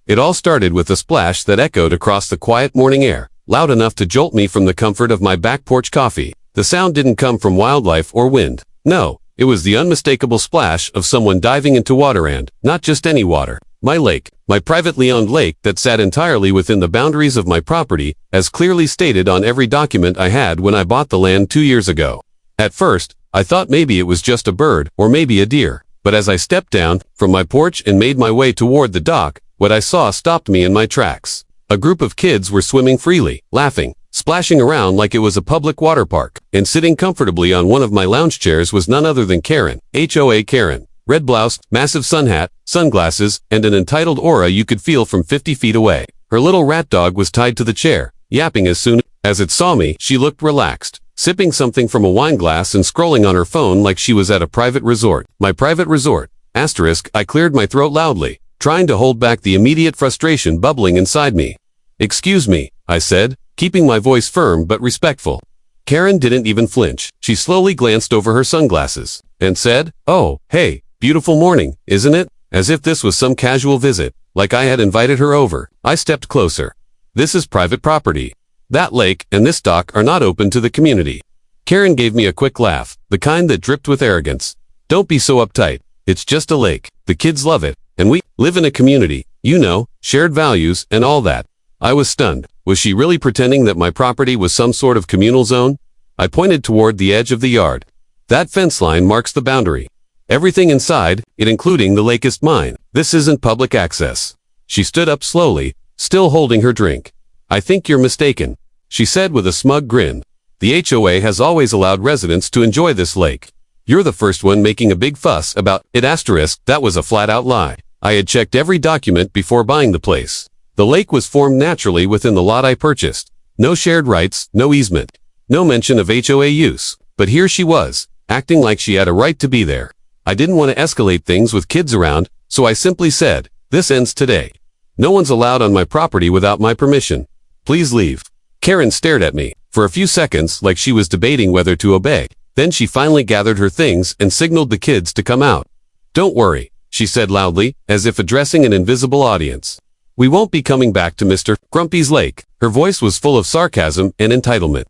It all started with a splash that echoed across the quiet morning air, loud enough to jolt me from the comfort of my back porch coffee. The sound didn't come from wildlife or wind. No, it was the unmistakable splash of someone diving into water, and not just any water. My lake, my privately owned lake that sat entirely within the boundaries of my property, as clearly stated on every document I had when I bought the land 2 years ago. At first, I thought maybe it was just a bird or maybe a deer, but as I stepped down from my porch and made my way toward the dock, what I saw stopped me in my tracks. A group of kids were swimming freely, laughing, splashing around like it was a public water park, and sitting comfortably on one of my lounge chairs was none other than Karen, HOA Karen. Red blouse, massive sun hat, sunglasses, and an entitled aura you could feel from 50 feet away. Her little rat dog was tied to the chair, yapping as soon as it saw me. She looked relaxed, sipping something from a wine glass and scrolling on her phone like she was at a private resort. My private resort. Asterisk, I cleared my throat loudly, trying to hold back the immediate frustration bubbling inside me. "Excuse me," I said, keeping my voice firm but respectful. Karen didn't even flinch. She slowly glanced over her sunglasses and said, "Oh, hey, beautiful morning, isn't it?" As if this was some casual visit, like I had invited her over. I stepped closer. "This is private property. That lake and this dock are not open to the community." Karen gave me a quick laugh, the kind that dripped with arrogance. "Don't be so uptight. It's just a lake. The kids love it, and we live in a community, you know, shared values and all that." I was stunned. Was she really pretending that my property was some sort of communal zone? I pointed toward the edge of the yard. "That fence line marks the boundary. Everything inside, it including the lake, is mine. This isn't public access." She stood up slowly, still holding her drink. "I think you're mistaken," she said with a smug grin. "The HOA has always allowed residents to enjoy this lake. You're the first one making a big fuss about it." Asterisk, that was a flat-out lie. I had checked every document before buying the place. The lake was formed naturally within the lot I purchased. No shared rights, no easement, no mention of HOA use. But here she was, acting like she had a right to be there. I didn't want to escalate things with kids around, so I simply said, "This ends today. No one's allowed on my property without my permission. Please leave." Karen stared at me for a few seconds like she was debating whether to obey. Then she finally gathered her things and signaled the kids to come out. "Don't worry," she said loudly, as if addressing an invisible audience. "We won't be coming back to Mr. Grumpy's lake." Her voice was full of sarcasm and entitlement,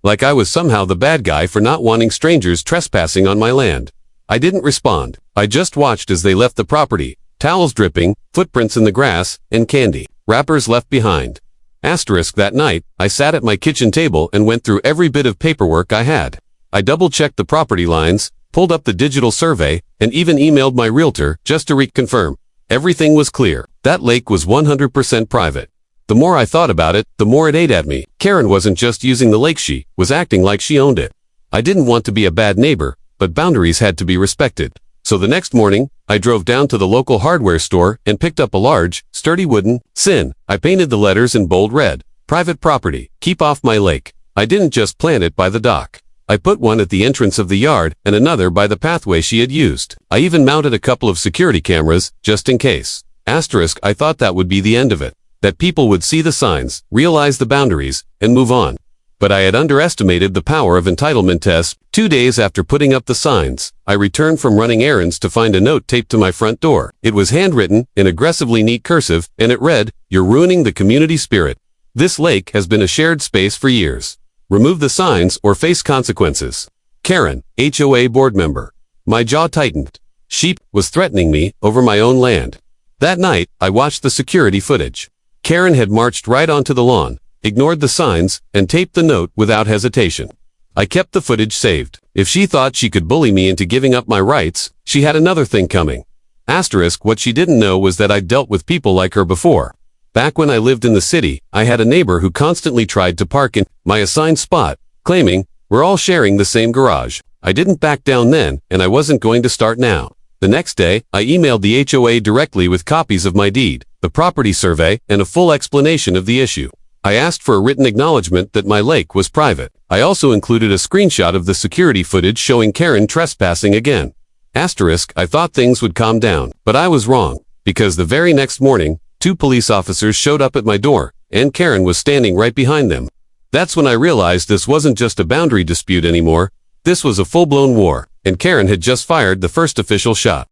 like I was somehow the bad guy for not wanting strangers trespassing on my land. I didn't respond. I just watched as they left the property, towels dripping, footprints in the grass, and candy wrappers left behind. Asterisk, that night, I sat at my kitchen table and went through every bit of paperwork I had. I double-checked the property lines, pulled up the digital survey, and even emailed my realtor just to reconfirm. Everything was clear. That lake was 100% private. The more I thought about it, the more it ate at me. Karen wasn't just using the lake, she was acting like she owned it. I didn't want to be a bad neighbor, but boundaries had to be respected. So the next morning, I drove down to the local hardware store and picked up a large, sturdy wooden sign. I painted the letters in bold red. "Private property. Keep off my lake." I didn't just plant it by the dock. I put one at the entrance of the yard and another by the pathway she had used. I even mounted a couple of security cameras, just in case. Asterisk, I thought that would be the end of it. That people would see the signs, realize the boundaries, and move on. But I had underestimated the power of entitlement tests. 2 days after putting up the signs, I returned from running errands to find a note taped to my front door. It was handwritten, in aggressively neat cursive, and it read, "You're ruining the community spirit. This lake has been a shared space for years. Remove the signs or face consequences. Karen, HOA board member." My jaw tightened. She was threatening me over my own land. That night, I watched the security footage. Karen had marched right onto the lawn, ignored the signs, and taped the note without hesitation. I kept the footage saved. If she thought she could bully me into giving up my rights, she had another thing coming. Asterisk, what she didn't know was that I'd dealt with people like her before. Back when I lived in the city, I had a neighbor who constantly tried to park in my assigned spot, claiming, "We're all sharing the same garage." I didn't back down then, and I wasn't going to start now. The next day, I emailed the HOA directly with copies of my deed, the property survey, and a full explanation of the issue. I asked for a written acknowledgement that my lake was private. I also included a screenshot of the security footage showing Karen trespassing again. Asterisk, I thought things would calm down, but I was wrong, because the very next morning, 2 police officers showed up at my door, and Karen was standing right behind them. That's when I realized this wasn't just a boundary dispute anymore. This was a full-blown war, and Karen had just fired the first official shot.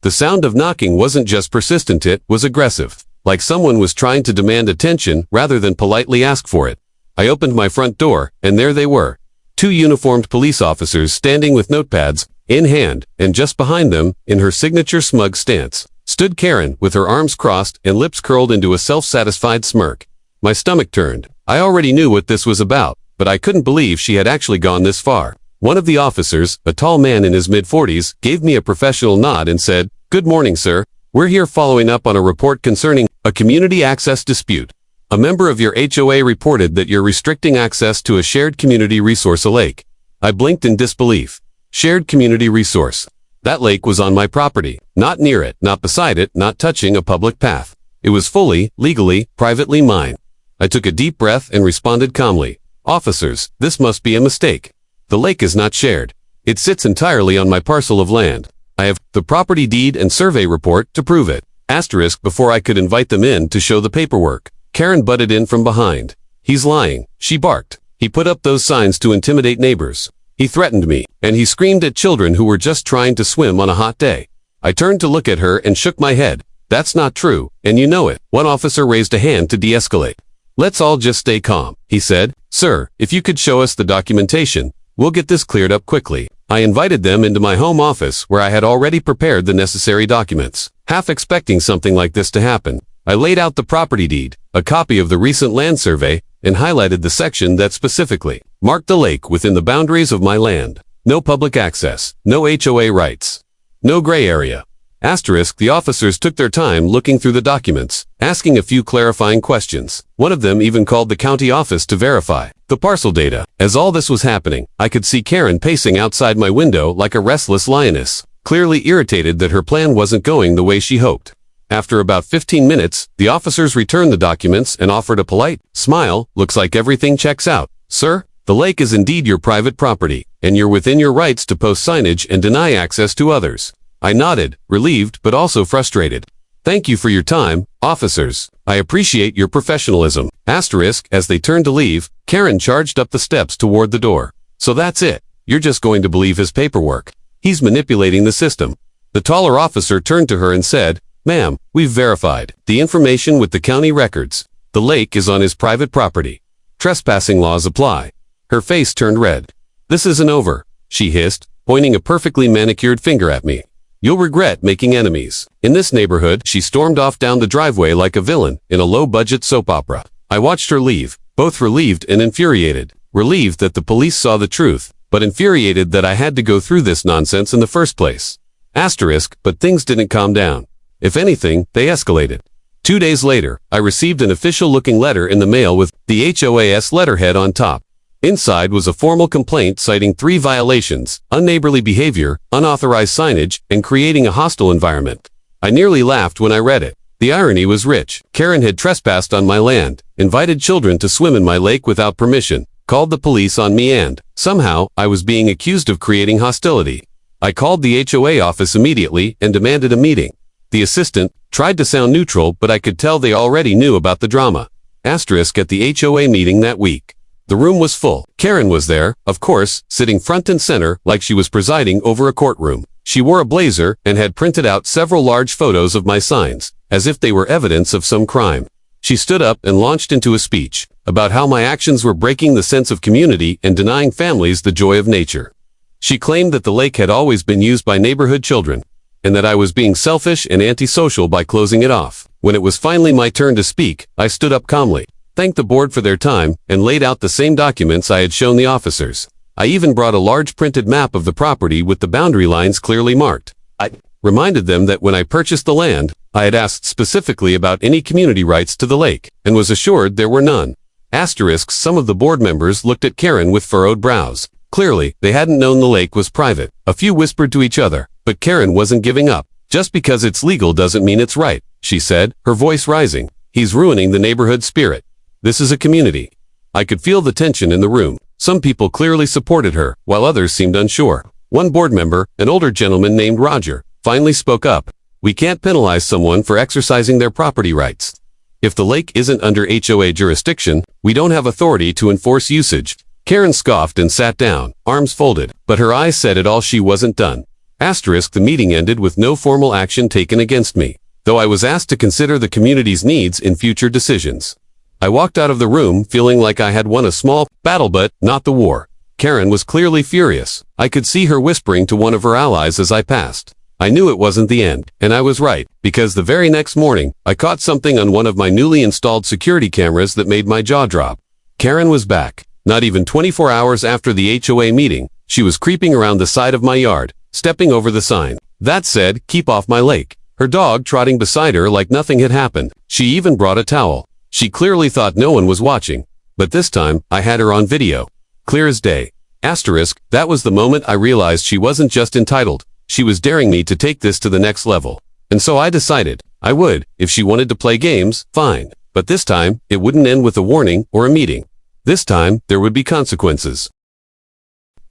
The sound of knocking wasn't just persistent, it was aggressive. like someone was trying to demand attention rather than politely ask for it. I opened my front door, and there they were. 2 uniformed police officers standing with notepads in hand, and just behind them, in her signature smug stance, stood Karen with her arms crossed and lips curled into a self-satisfied smirk. My stomach turned. I already knew what this was about, but I couldn't believe she had actually gone this far. One of the officers, a tall man in his mid-40s, gave me a professional nod and said, "Good morning, sir. We're here following up on a report concerning a community access dispute. A member of your HOA reported that you're restricting access to a shared community resource, a lake." I blinked in disbelief. Shared community resource. That lake was on my property, not near it, not beside it, not touching a public path. It was fully, legally, privately mine. I took a deep breath and responded calmly, "Officers, this must be a mistake. The lake is not shared. It sits entirely on my parcel of land. I have the property deed and survey report to prove it." Asterisk before I could invite them in to show the paperwork. Karen butted in from behind. "He's lying," she barked. "He put up those signs to intimidate neighbors. He threatened me, and he screamed at children who were just trying to swim on a hot day." I turned to look at her and shook my head. "That's not true, and you know it." One officer raised a hand to de-escalate. "Let's all just stay calm," he said. "Sir, if you could show us the documentation, we'll get this cleared up quickly." I invited them into my home office where I had already prepared the necessary documents, half expecting something like this to happen. I laid out the property deed, a copy of the recent land survey, and highlighted the section that specifically marked the lake within the boundaries of my land. No public access, no HOA rights, no gray area. Asterisk, the officers took their time looking through the documents, asking a few clarifying questions. One of them even called the county office to verify the parcel data. As all this was happening, I could see Karen pacing outside my window like a restless lioness, clearly irritated that her plan wasn't going the way she hoped. After about 15 minutes, the officers returned the documents and offered a polite smile. "Looks like everything checks out, sir. The lake is indeed your private property, and you're within your rights to post signage and deny access to others." I nodded, relieved but also frustrated. "Thank you for your time, officers. I appreciate your professionalism." Asterisk, as they turned to leave, Karen charged up the steps toward the door. "So that's it. You're just going to believe his paperwork. He's manipulating the system." The taller officer turned to her and said, "Ma'am, we've verified the information with the county records. The lake is on his private property. Trespassing laws apply." Her face turned red. "This isn't over," she hissed, pointing a perfectly manicured finger at me. "You'll regret making enemies in this neighborhood." She stormed off down the driveway like a villain in a low-budget soap opera. I watched her leave, both relieved and infuriated. Relieved that the police saw the truth, but infuriated that I had to go through this nonsense in the first place. Asterisk, but things didn't calm down. If anything, they escalated. 2 days later, I received an official-looking letter in the mail with the HOAS letterhead on top. Inside was a formal complaint citing 3 violations: unneighborly behavior, unauthorized signage, and creating a hostile environment. I nearly laughed when I read it. The irony was rich. Karen had trespassed on my land, invited children to swim in my lake without permission, called the police on me, and, somehow, I was being accused of creating hostility. I called the HOA office immediately and demanded a meeting. The assistant tried to sound neutral, but I could tell they already knew about the drama. Asterisk, at the HOA meeting that week, the room was full. Karen was there, of course, sitting front and center like she was presiding over a courtroom. She wore a blazer and had printed out several large photos of my signs, as if they were evidence of some crime. She stood up and launched into a speech about how my actions were breaking the sense of community and denying families the joy of nature. She claimed that the lake had always been used by neighborhood children, and that I was being selfish and antisocial by closing it off. When it was finally my turn to speak, I stood up calmly, thanked the board for their time, and laid out the same documents I had shown the officers. I even brought a large printed map of the property with the boundary lines clearly marked. I reminded them that when I purchased the land, I had asked specifically about any community rights to the lake, and was assured there were none. Asterisks, some of the board members looked at Karen with furrowed brows. Clearly, they hadn't known the lake was private. A few whispered to each other, but Karen wasn't giving up. "Just because it's legal doesn't mean it's right," she said, her voice rising. "He's ruining the neighborhood spirit. This is a community." I could feel the tension in the room. Some people clearly supported her, while others seemed unsure. One board member, an older gentleman named Roger, finally spoke up. "We can't penalize someone for exercising their property rights. If the lake isn't under HOA jurisdiction, we don't have authority to enforce usage." Karen scoffed and sat down, arms folded, but her eyes said it all. She wasn't done. Asterisk, the meeting ended with no formal action taken against me. though I was asked to consider the community's needs in future decisions. I walked out of the room feeling like I had won a small battle but not the war. Karen was clearly furious. I could see her whispering to one of her allies as I passed. I knew it wasn't the end, and I was right, because the very next morning, I caught something on one of my newly installed security cameras that made my jaw drop. Karen was back. Not even 24 hours after the HOA meeting, she was creeping around the side of my yard, stepping over the sign that said, "Keep off my lake." Her dog trotting beside her like nothing had happened. She even brought a towel. She clearly thought no one was watching. But this time, I had her on video. Clear as day. Asterisk, that was the moment I realized she wasn't just entitled. She was daring me to take this to the next level. And so I decided, I would, if she wanted to play games, fine. But this time, it wouldn't end with a warning or a meeting. This time, there would be consequences.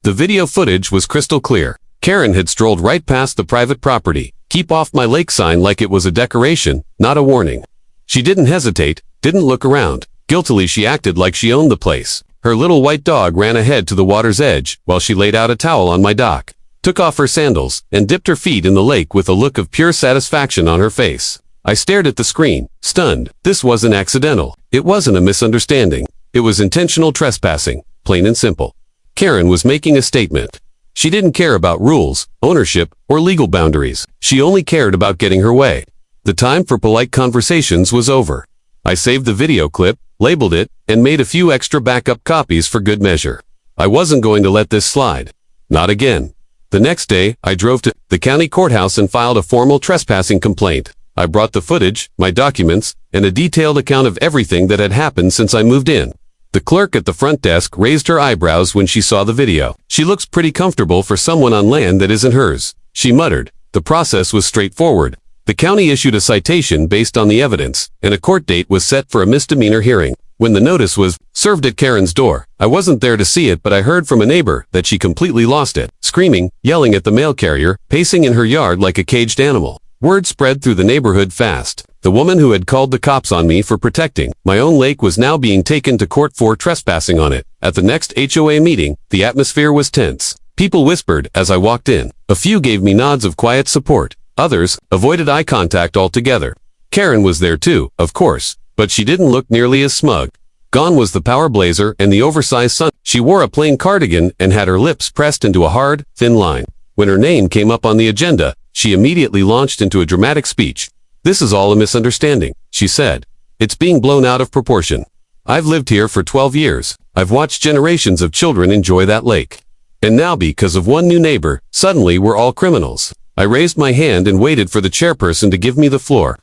The video footage was crystal clear. Karen had strolled right past the private property. "Keep off my lake" sign like it was a decoration, not a warning. She didn't hesitate, didn't look around. Guiltily she acted like she owned the place. Her little white dog ran ahead to the water's edge while she laid out a towel on my dock, took off her sandals, and dipped her feet in the lake with a look of pure satisfaction on her face. I stared at the screen, stunned. This wasn't accidental. It wasn't a misunderstanding. It was intentional trespassing, plain and simple. Karen was making a statement. She didn't care about rules, ownership, or legal boundaries. She only cared about getting her way. The time for polite conversations was over. I saved the video clip, labeled it, and made a few extra backup copies for good measure. I wasn't going to let this slide. Not again. The next day, I drove to the county courthouse and filed a formal trespassing complaint. I brought the footage, my documents, and a detailed account of everything that had happened since I moved in. The clerk at the front desk raised her eyebrows when she saw the video. "She looks pretty comfortable for someone on land that isn't hers," she muttered. The process was straightforward. The county issued a citation based on the evidence, and a court date was set for a misdemeanor hearing. When the notice was served at Karen's door, I wasn't there to see it, but I heard from a neighbor that she completely lost it, screaming, yelling at the mail carrier, pacing in her yard like a caged animal. Word spread through the neighborhood fast. The woman who had called the cops on me for protecting my own lake was now being taken to court for trespassing on it. At the next HOA meeting, the atmosphere was tense. People whispered as I walked in. A few gave me nods of quiet support. Others avoided eye contact altogether. Karen was there too, of course, but she didn't look nearly as smug. Gone was the power blazer and the oversized sun. She wore a plain cardigan and had her lips pressed into a hard, thin line. When her name came up on the agenda, she immediately launched into a dramatic speech. "This is all a misunderstanding," she said. "It's being blown out of proportion. I've lived here for 12 years. I've watched generations of children enjoy that lake. And now because of one new neighbor, suddenly we're all criminals." I raised my hand and waited for the chairperson to give me the floor.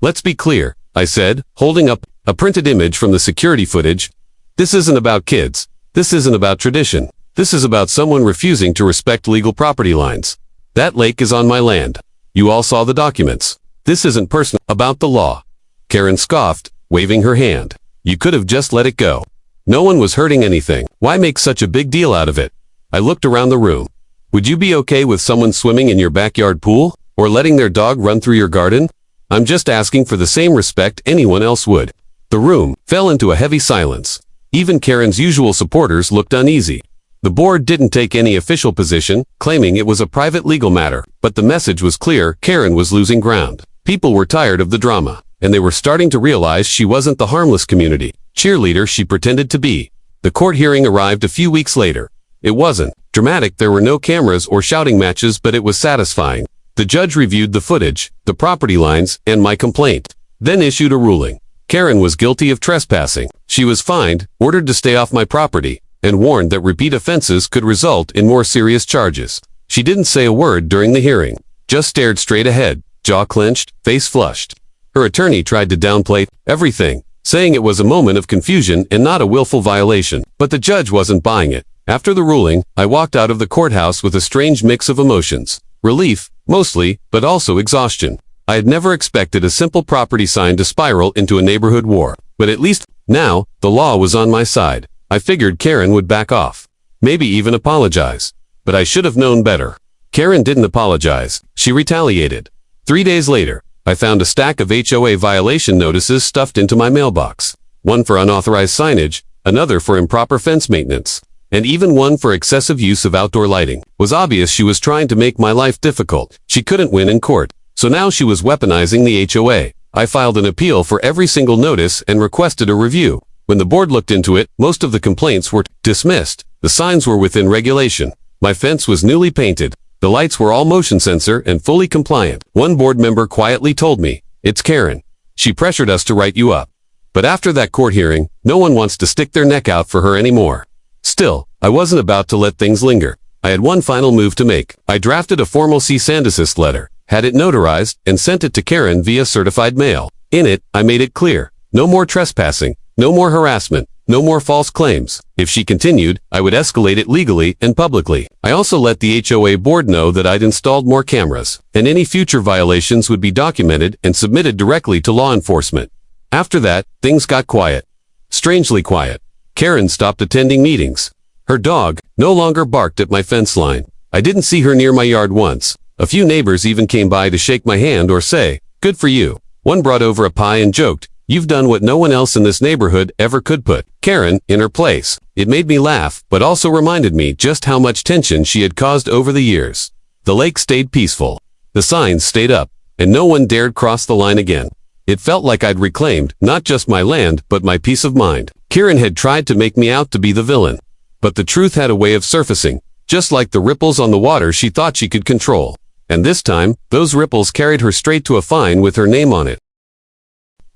"Let's be clear," I said, holding up a printed image from the security footage. "This isn't about kids. This isn't about tradition. This is about someone refusing to respect legal property lines. That lake is on my land. You all saw the documents. This isn't personal about the law." Karen scoffed, waving her hand. "You could have just let it go. No one was hurting anything. Why make such a big deal out of it?" I looked around the room. "Would you be okay with someone swimming in your backyard pool? Or letting their dog run through your garden? I'm just asking for the same respect anyone else would." The room fell into a heavy silence. Even Karen's usual supporters looked uneasy. The board didn't take any official position, claiming it was a private legal matter, but the message was clear: Karen was losing ground. People were tired of the drama, and they were starting to realize she wasn't the harmless community cheerleader she pretended to be. The court hearing arrived a few weeks later. It wasn't dramatic, there were no cameras or shouting matches, but it was satisfying. The judge reviewed the footage, the property lines, and my complaint, then issued a ruling. Karen was guilty of trespassing. She was fined, ordered to stay off my property, and warned that repeat offenses could result in more serious charges. She didn't say a word during the hearing, just stared straight ahead, jaw clenched, face flushed. Her attorney tried to downplay everything, saying it was a moment of confusion and not a willful violation, but the judge wasn't buying it. After the ruling, I walked out of the courthouse with a strange mix of emotions. Relief, mostly, but also exhaustion. I had never expected a simple property sign to spiral into a neighborhood war. But at least, now, the law was on my side. I figured Karen would back off. Maybe even apologize. But I should have known better. Karen didn't apologize. She retaliated. 3 days later, I found a stack of HOA violation notices stuffed into my mailbox. One for unauthorized signage, another for improper fence maintenance, and even one for excessive use of outdoor lighting. It was obvious she was trying to make my life difficult. She couldn't win in court. So now she was weaponizing the HOA. I filed an appeal for every single notice and requested a review. When the board looked into it, most of the complaints were dismissed. The signs were within regulation. My fence was newly painted. The lights were all motion sensor and fully compliant. One board member quietly told me, "It's Karen. She pressured us to write you up." But after that court hearing, no one wants to stick their neck out for her anymore. Still, I wasn't about to let things linger. I had one final move to make. I drafted a formal cease and desist letter, had it notarized, and sent it to Karen via certified mail. In it, I made it clear, no more trespassing, no more harassment, no more false claims. If she continued, I would escalate it legally and publicly. I also let the HOA board know that I'd installed more cameras, and any future violations would be documented and submitted directly to law enforcement. After that, things got quiet. Strangely quiet. Karen stopped attending meetings. Her dog no longer barked at my fence line. I didn't see her near my yard once. A few neighbors even came by to shake my hand or say, "Good for you." One brought over a pie and joked, "You've done what no one else in this neighborhood ever could, put Karen in her place." It made me laugh, but also reminded me just how much tension she had caused over the years. The lake stayed peaceful. The signs stayed up, and no one dared cross the line again. It felt like I'd reclaimed not just my land, but my peace of mind. Karen had tried to make me out to be the villain. But the truth had a way of surfacing, just like the ripples on the water she thought she could control. And this time, those ripples carried her straight to a fine with her name on it.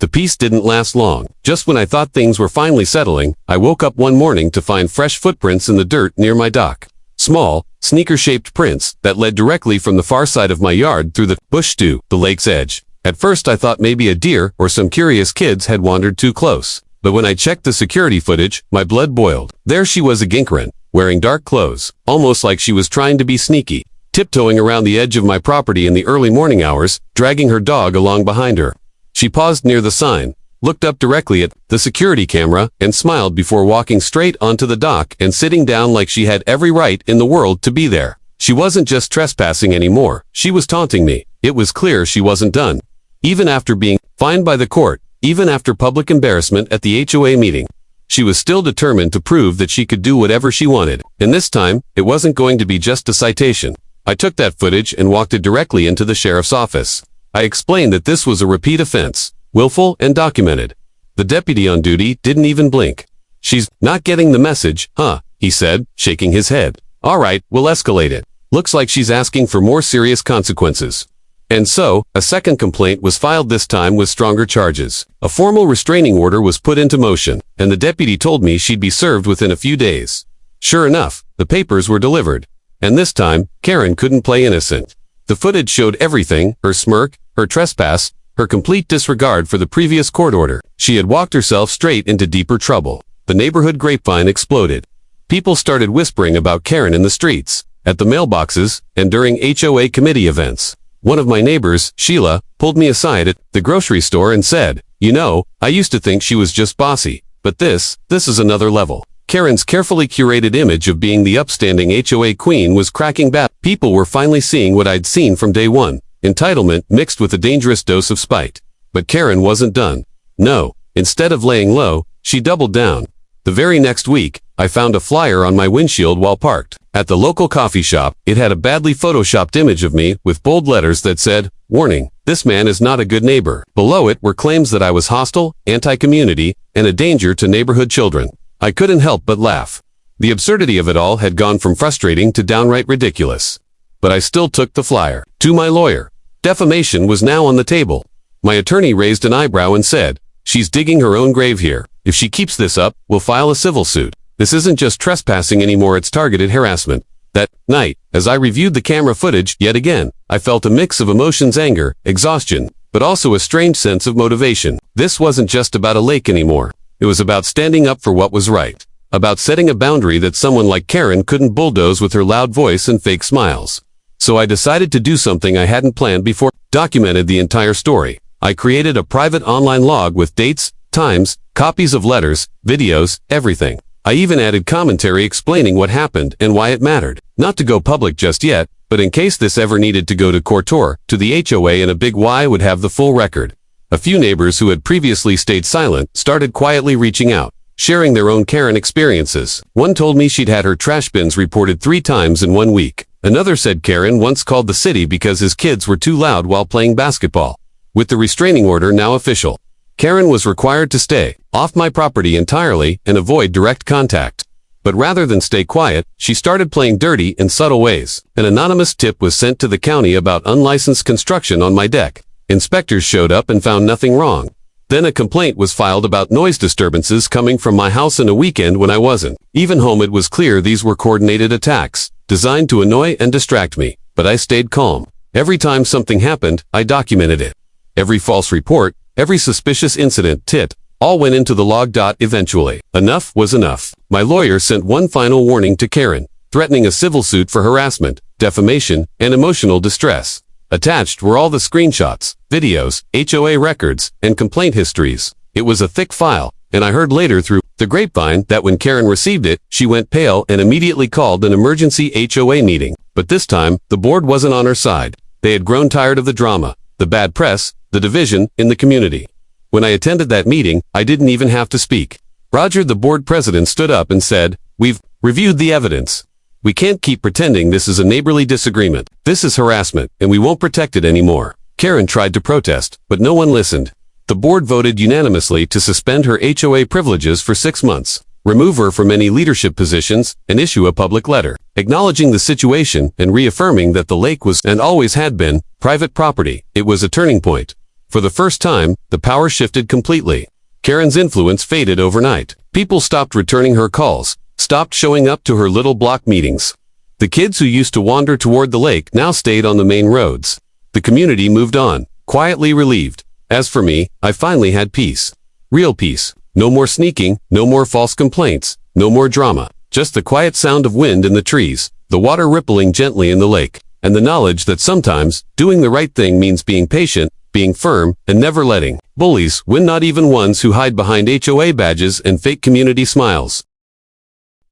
The peace didn't last long. Just when I thought things were finally settling, I woke up one morning to find fresh footprints in the dirt near my dock. Small, sneaker-shaped prints that led directly from the far side of my yard through the bush to the lake's edge. At first I thought maybe a deer or some curious kids had wandered too close. But when I checked the security footage, my blood boiled. There she was again, wearing dark clothes, almost like she was trying to be sneaky, tiptoeing around the edge of my property in the early morning hours, dragging her dog along behind her. She paused near the sign, looked up directly at the security camera, and smiled before walking straight onto the dock and sitting down like she had every right in the world to be there. She wasn't just trespassing anymore, she was taunting me. It was clear she wasn't done. Even after being fined by the court, even after public embarrassment at the HOA meeting, she was still determined to prove that she could do whatever she wanted. And this time, it wasn't going to be just a citation. I took that footage and walked it directly into the sheriff's office. I explained that this was a repeat offense, willful and documented. The deputy on duty didn't even blink. "She's not getting the message, huh?" he said, shaking his head. "All right, we'll escalate it. Looks like she's asking for more serious consequences." And so, a second complaint was filed, this time with stronger charges. A formal restraining order was put into motion, and the deputy told me she'd be served within a few days. Sure enough, the papers were delivered. And this time, Karen couldn't play innocent. The footage showed everything: her smirk, her trespass, her complete disregard for the previous court order. She had walked herself straight into deeper trouble. The neighborhood grapevine exploded. People started whispering about Karen in the streets, at the mailboxes, and during HOA committee events. One of my neighbors, Sheila, pulled me aside at the grocery store and said, "You know, I used to think she was just bossy, but this is another level." Karen's carefully curated image of being the upstanding HOA queen was cracking back. People were finally seeing what I'd seen from day one: entitlement mixed with a dangerous dose of spite. But Karen wasn't done. No, instead of laying low, she doubled down. The very next week, I found a flyer on my windshield while parked at the local coffee shop. It had a badly photoshopped image of me with bold letters that said, "Warning, this man is not a good neighbor." Below it were claims that I was hostile, anti-community, and a danger to neighborhood children. I couldn't help but laugh. The absurdity of it all had gone from frustrating to downright ridiculous. But I still took the flyer to my lawyer. Defamation was now on the table. My attorney raised an eyebrow and said, "She's digging her own grave here. If she keeps this up, we'll file a civil suit. This isn't just trespassing anymore, it's targeted harassment." That night, as I reviewed the camera footage yet again, I felt a mix of emotions: anger, exhaustion, but also a strange sense of motivation. This wasn't just about a lake anymore. It was about standing up for what was right. About setting a boundary that someone like Karen couldn't bulldoze with her loud voice and fake smiles. So I decided to do something I hadn't planned before. Documented the entire story. I created a private online log with dates, times, copies of letters, videos, everything. I even added commentary explaining what happened and why it mattered. Not to go public just yet, but in case this ever needed to go to court or to the HOA, and a big Y would have the full record. A few neighbors who had previously stayed silent started quietly reaching out, sharing their own Karen experiences. One told me she'd had her trash bins reported 3 times in 1 week. Another said Karen once called the city because his kids were too loud while playing basketball. With the restraining order now official, Karen was required to stay off my property entirely and avoid direct contact. But rather than stay quiet, she started playing dirty in subtle ways. An anonymous tip was sent to the county about unlicensed construction on my deck. Inspectors showed up and found nothing wrong. Then a complaint was filed about noise disturbances coming from my house in a weekend when I wasn't even home. It was clear these were coordinated attacks, designed to annoy and distract me, but I stayed calm. Every time something happened, I documented it. Every false report, every suspicious incident, all went into the log. Eventually, enough was enough. My lawyer sent one final warning to Karen, threatening a civil suit for harassment, defamation, and emotional distress. Attached were all the screenshots, videos, HOA records, and complaint histories. It was a thick file, and I heard later through the grapevine that when Karen received it, she went pale and immediately called an emergency HOA meeting. But this time, the board wasn't on her side. They had grown tired of the drama, the bad press, the division in the community. When I attended that meeting, I didn't even have to speak. Roger, the board president, stood up and said, "We've reviewed the evidence. We can't keep pretending this is a neighborly disagreement. This is harassment, and we won't protect it anymore." Karen tried to protest, but no one listened. The board voted unanimously to suspend her HOA privileges for 6 months, remove her from any leadership positions, and issue a public letter, acknowledging the situation and reaffirming that the lake was, and always had been, private property. It was a turning point. For the first time, the power shifted completely. Karen's influence faded overnight. People stopped returning her calls, stopped showing up to her little block meetings. The kids who used to wander toward the lake now stayed on the main roads. The community moved on, quietly relieved. As for me, I finally had peace. Real peace. No more sneaking, no more false complaints, no more drama. Just the quiet sound of wind in the trees, the water rippling gently in the lake, and the knowledge that sometimes doing the right thing means being patient, being firm, and never letting bullies win, not even ones who hide behind HOA badges and fake community smiles.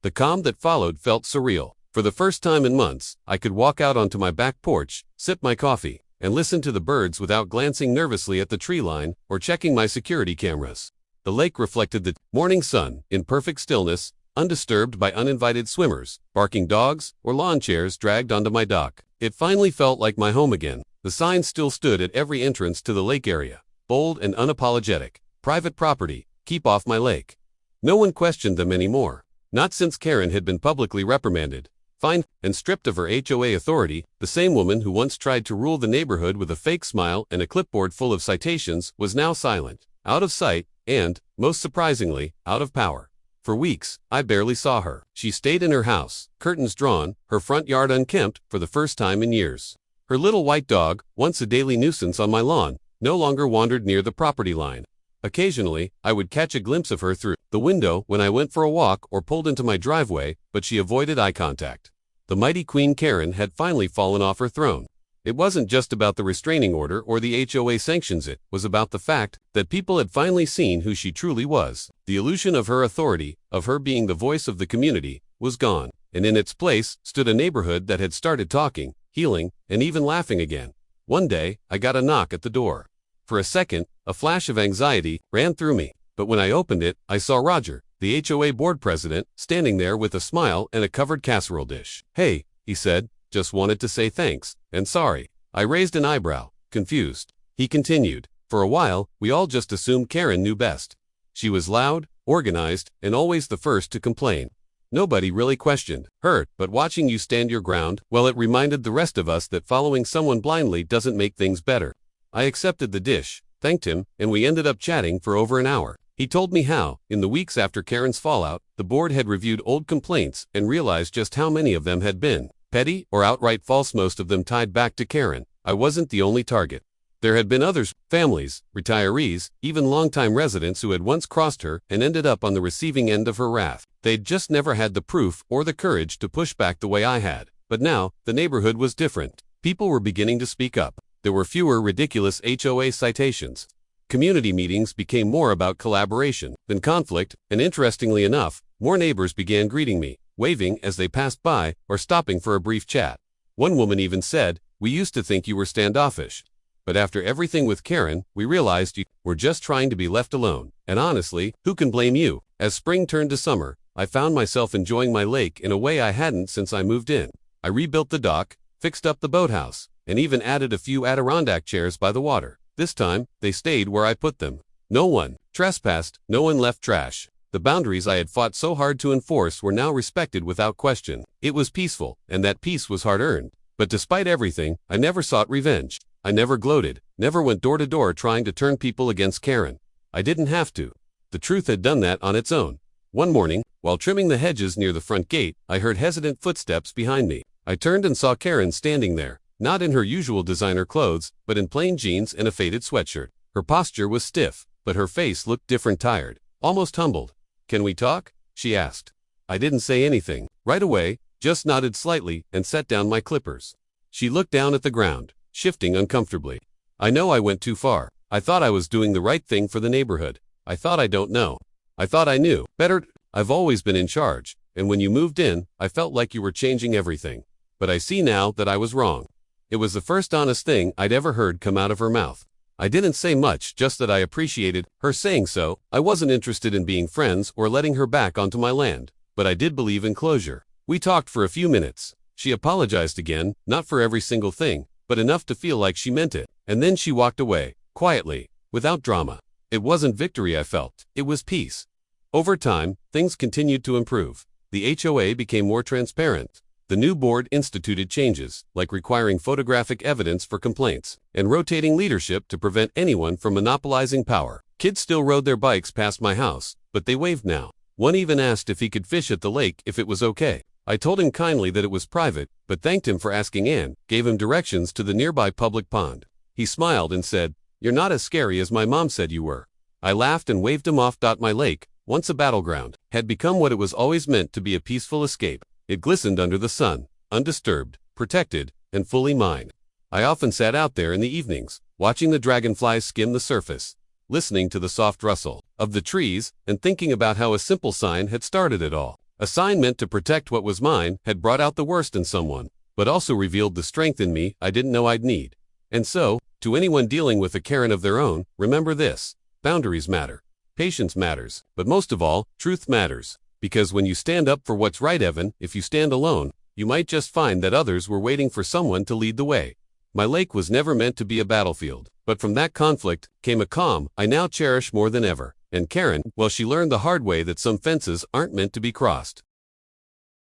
The calm that followed felt surreal. For the first time in months, I could walk out onto my back porch, sip my coffee, and listen to the birds without glancing nervously at the tree line or checking my security cameras. The lake reflected the morning sun in perfect stillness, undisturbed by uninvited swimmers, barking dogs, or lawn chairs dragged onto my dock. It finally felt like my home again. The signs still stood at every entrance to the lake area, bold and unapologetic. Private property, keep off my lake. No one questioned them anymore. Not since Karen had been publicly reprimanded, fined, and stripped of her HOA authority. The same woman who once tried to rule the neighborhood with a fake smile and a clipboard full of citations was now silent, out of sight, and, most surprisingly, out of power. For weeks, I barely saw her. She stayed in her house, curtains drawn, her front yard unkempt for the first time in years. Her little white dog, once a daily nuisance on my lawn, no longer wandered near the property line. Occasionally, I would catch a glimpse of her through the window when I went for a walk or pulled into my driveway, but she avoided eye contact. The mighty Queen Karen had finally fallen off her throne. It wasn't just about the restraining order or the HOA sanctions. It was about the fact that people had finally seen who she truly was. The illusion of her authority, of her being the voice of the community, was gone, and in its place stood a neighborhood that had started talking, healing, and even laughing again. One day, I got a knock at the door. For a second, a flash of anxiety ran through me, but when I opened it, I saw Roger, the HOA board president, standing there with a smile and a covered casserole dish. "Hey," he said, "just wanted to say thanks, and sorry." I raised an eyebrow, confused. He continued, "For a while, we all just assumed Karen knew best. She was loud, organized, and always the first to complain. Nobody really questioned her, but watching you stand your ground, well, it reminded the rest of us that following someone blindly doesn't make things better." I accepted the dish, thanked him, and we ended up chatting for over an hour. He told me how, in the weeks after Karen's fallout, the board had reviewed old complaints and realized just how many of them had been petty or outright false, most of them tied back to Karen. I wasn't the only target. There had been others, families, retirees, even longtime residents who had once crossed her and ended up on the receiving end of her wrath. They'd just never had the proof or the courage to push back the way I had. But now, the neighborhood was different. People were beginning to speak up. There were fewer ridiculous HOA citations. Community meetings became more about collaboration than conflict, and interestingly enough, more neighbors began greeting me, waving as they passed by or stopping for a brief chat. One woman even said, "We used to think you were standoffish, but after everything with Karen, we realized you were just trying to be left alone." And honestly, who can blame you? As spring turned to summer, I found myself enjoying my lake in a way I hadn't since I moved in. I rebuilt the dock, fixed up the boathouse, and even added a few Adirondack chairs by the water. This time, they stayed where I put them. No one trespassed, no one left trash. The boundaries I had fought so hard to enforce were now respected without question. It was peaceful, and that peace was hard-earned. But despite everything, I never sought revenge. I never gloated, never went door to door trying to turn people against Karen. I didn't have to. The truth had done that on its own. One morning, while trimming the hedges near the front gate, I heard hesitant footsteps behind me. I turned and saw Karen standing there, not in her usual designer clothes, but in plain jeans and a faded sweatshirt. Her posture was stiff, but her face looked different, tired, almost humbled. "Can we talk?" she asked. I didn't say anything right away, just nodded slightly and set down my clippers. She looked down at the ground, shifting uncomfortably. I know I went too far. I thought I was doing the right thing for the neighborhood. I thought I don't know. I thought I knew better. I've always been in charge, and when you moved in, I felt like you were changing everything. But I see now that I was wrong. It was the first honest thing I'd ever heard come out of her mouth. I didn't say much, just that I appreciated her saying so. I wasn't interested in being friends or letting her back onto my land, but I did believe in closure. We talked for a few minutes. She apologized again, not for every single thing, but enough to feel like she meant it. And then she walked away, quietly, without drama. It wasn't victory I felt, it was peace. Over time, things continued to improve. The HOA became more transparent. The new board instituted changes, like requiring photographic evidence for complaints, and rotating leadership to prevent anyone from monopolizing power. Kids still rode their bikes past my house, but they waved now. One even asked if he could fish at the lake if it was okay. I told him kindly that it was private, but thanked him for asking and gave him directions to the nearby public pond. He smiled and said, "You're not as scary as my mom said you were." I laughed and waved him off. My lake, once a battleground, had become what it was always meant to be, a peaceful escape. It glistened under the sun, undisturbed, protected, and fully mine. I often sat out there in the evenings, watching the dragonflies skim the surface, listening to the soft rustle of the trees, and thinking about how a simple sign had started it all. A sign meant to protect what was mine had brought out the worst in someone, but also revealed the strength in me I didn't know I'd need. And so, to anyone dealing with a Karen of their own, remember this: boundaries matter, patience matters, but most of all, truth matters. Because when you stand up for what's right, Evan, if you stand alone, you might just find that others were waiting for someone to lead the way. My lake was never meant to be a battlefield, but from that conflict came a calm I now cherish more than ever. And Karen, well, she learned the hard way that some fences aren't meant to be crossed.